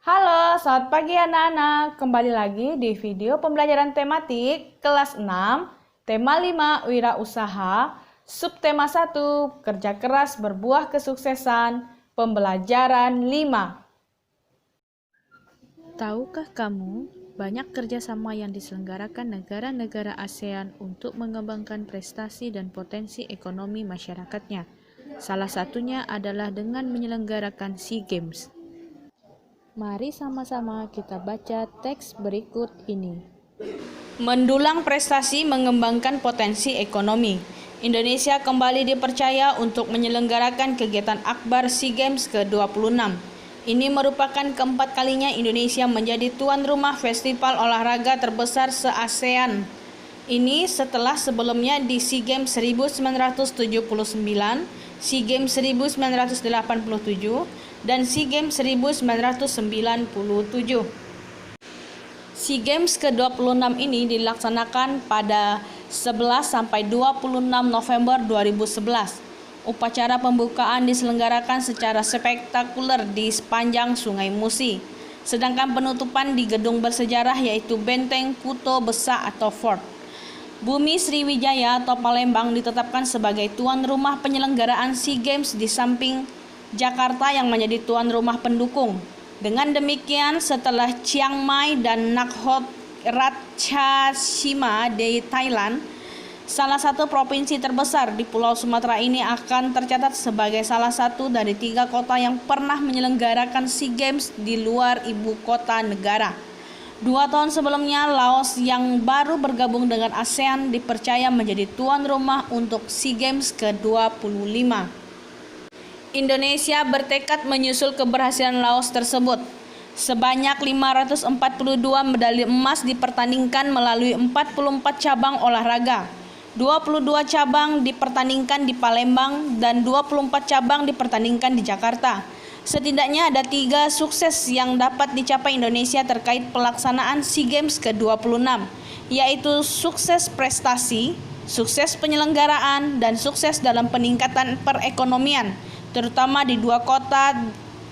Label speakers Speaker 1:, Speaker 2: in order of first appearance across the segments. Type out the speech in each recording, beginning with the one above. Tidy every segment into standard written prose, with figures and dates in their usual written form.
Speaker 1: Halo, selamat pagi anak-anak. Kembali lagi di video pembelajaran tematik kelas 6, tema 5 wirausaha, subtema 1 kerja keras berbuah kesuksesan, pembelajaran 5.
Speaker 2: Tahukah kamu, banyak kerjasama yang diselenggarakan negara-negara ASEAN untuk mengembangkan prestasi dan potensi ekonomi masyarakatnya. Salah satunya adalah dengan menyelenggarakan SEA Games. Mari sama-sama kita baca teks berikut ini.
Speaker 1: Mendulang prestasi mengembangkan potensi ekonomi. Indonesia kembali dipercaya untuk menyelenggarakan kegiatan akbar SEA Games ke-26. Ini merupakan keempat kalinya Indonesia menjadi tuan rumah festival olahraga terbesar se-ASEAN. Ini setelah sebelumnya di SEA Games 1979, SEA Games 1987, dan SEA Games 1997. SEA Games ke-26 ini dilaksanakan pada 11-26 November 2011. Upacara pembukaan diselenggarakan secara spektakuler di sepanjang Sungai Musi. Sedangkan penutupan di gedung bersejarah yaitu Benteng Kuto Besa atau Fort. Bumi Sriwijaya atau Palembang ditetapkan sebagai tuan rumah penyelenggaraan SEA Games di samping Jakarta yang menjadi tuan rumah pendukung. Dengan demikian, setelah Chiang Mai dan Nakhon Ratchasima di Thailand, salah satu provinsi terbesar di Pulau Sumatera ini akan tercatat sebagai salah satu dari 3 kota yang pernah menyelenggarakan SEA Games di luar ibu kota negara. 2 tahun sebelumnya, Laos yang baru bergabung dengan ASEAN dipercaya menjadi tuan rumah untuk SEA Games ke-25. Indonesia bertekad menyusul keberhasilan Laos tersebut. Sebanyak 542 medali emas dipertandingkan melalui 44 cabang olahraga. 22 cabang dipertandingkan di Palembang dan 24 cabang dipertandingkan di Jakarta. Setidaknya ada 3 sukses yang dapat dicapai Indonesia terkait pelaksanaan SEA Games ke-26, yaitu sukses prestasi, sukses penyelenggaraan, dan sukses dalam peningkatan perekonomian, terutama di 2 kota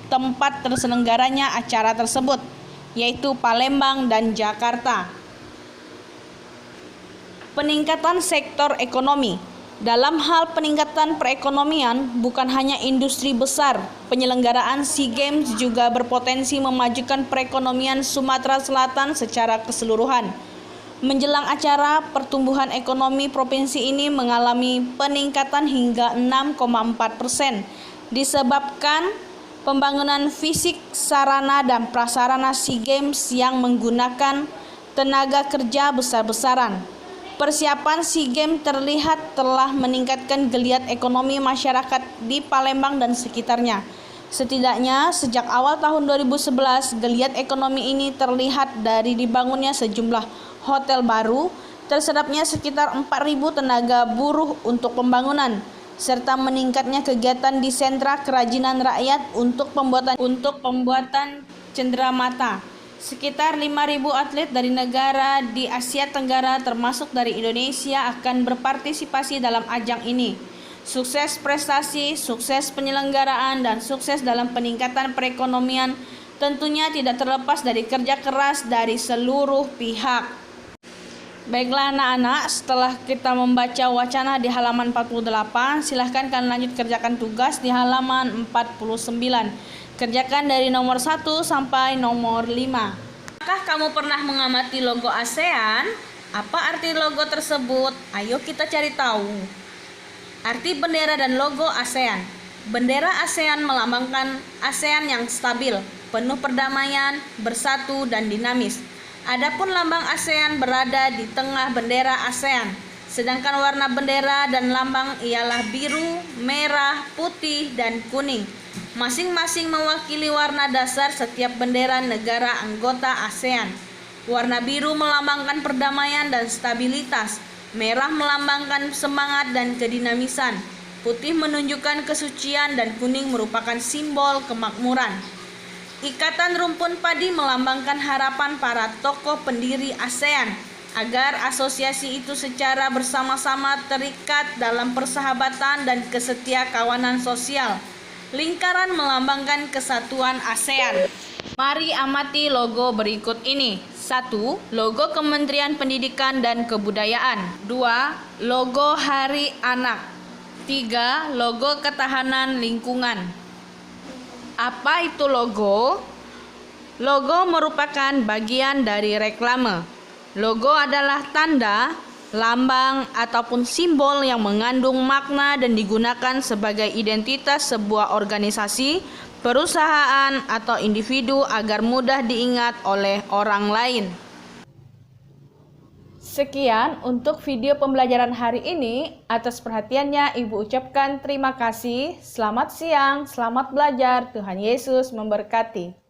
Speaker 1: tempat terselenggaranya acara tersebut, yaitu Palembang dan Jakarta. Peningkatan sektor ekonomi. Dalam hal peningkatan perekonomian, bukan hanya industri besar, penyelenggaraan SEA Games juga berpotensi memajukan perekonomian Sumatera Selatan secara keseluruhan. Menjelang acara, pertumbuhan ekonomi provinsi ini mengalami peningkatan hingga 6,4%. Disebabkan pembangunan fisik sarana dan prasarana SEA Games yang menggunakan tenaga kerja besar-besaran. Persiapan SEA Games terlihat telah meningkatkan geliat ekonomi masyarakat di Palembang dan sekitarnya. Setidaknya sejak awal tahun 2011, geliat ekonomi ini terlihat dari dibangunnya sejumlah hotel baru, terserapnya sekitar 4.000 tenaga buruh untuk pembangunan, serta meningkatnya kegiatan di sentra kerajinan rakyat untuk pembuatan cenderamata. Sekitar 5.000 atlet dari negara di Asia Tenggara termasuk dari Indonesia akan berpartisipasi dalam ajang ini. Sukses prestasi, sukses penyelenggaraan, dan sukses dalam peningkatan perekonomian tentunya tidak terlepas dari kerja keras dari seluruh pihak. Baiklah anak-anak, setelah kita membaca wacana di halaman 48, silahkan kalian lanjut kerjakan tugas di halaman 49. Kerjakan dari nomor 1 sampai nomor 5. Apakah kamu pernah mengamati logo ASEAN? Apa arti logo tersebut? Ayo kita cari tahu. Arti bendera dan logo ASEAN. Bendera ASEAN melambangkan ASEAN yang stabil, penuh perdamaian, bersatu, dan dinamis. Adapun lambang ASEAN berada di tengah bendera ASEAN, sedangkan warna bendera dan lambang ialah biru, merah, putih, dan kuning. Masing-masing mewakili warna dasar setiap bendera negara anggota ASEAN. Warna biru melambangkan perdamaian dan stabilitas, merah melambangkan semangat dan kedinamisan, putih menunjukkan kesucian, dan kuning merupakan simbol kemakmuran. Ikatan rumpun padi melambangkan harapan para tokoh pendiri ASEAN agar asosiasi itu secara bersama-sama terikat dalam persahabatan dan kesetiakawanan sosial. Lingkaran melambangkan kesatuan ASEAN. Mari amati logo berikut ini. 1. Logo Kementerian Pendidikan dan Kebudayaan. 2. Logo Hari Anak. 3. Logo Ketahanan Lingkungan. Apa itu logo? Logo merupakan bagian dari reklame. Logo adalah tanda, lambang, ataupun simbol yang mengandung makna dan digunakan sebagai identitas sebuah organisasi, perusahaan, atau individu agar mudah diingat oleh orang lain. Sekian untuk video pembelajaran hari ini. Atas perhatiannya Ibu ucapkan terima kasih. Selamat siang, selamat belajar. Tuhan Yesus memberkati.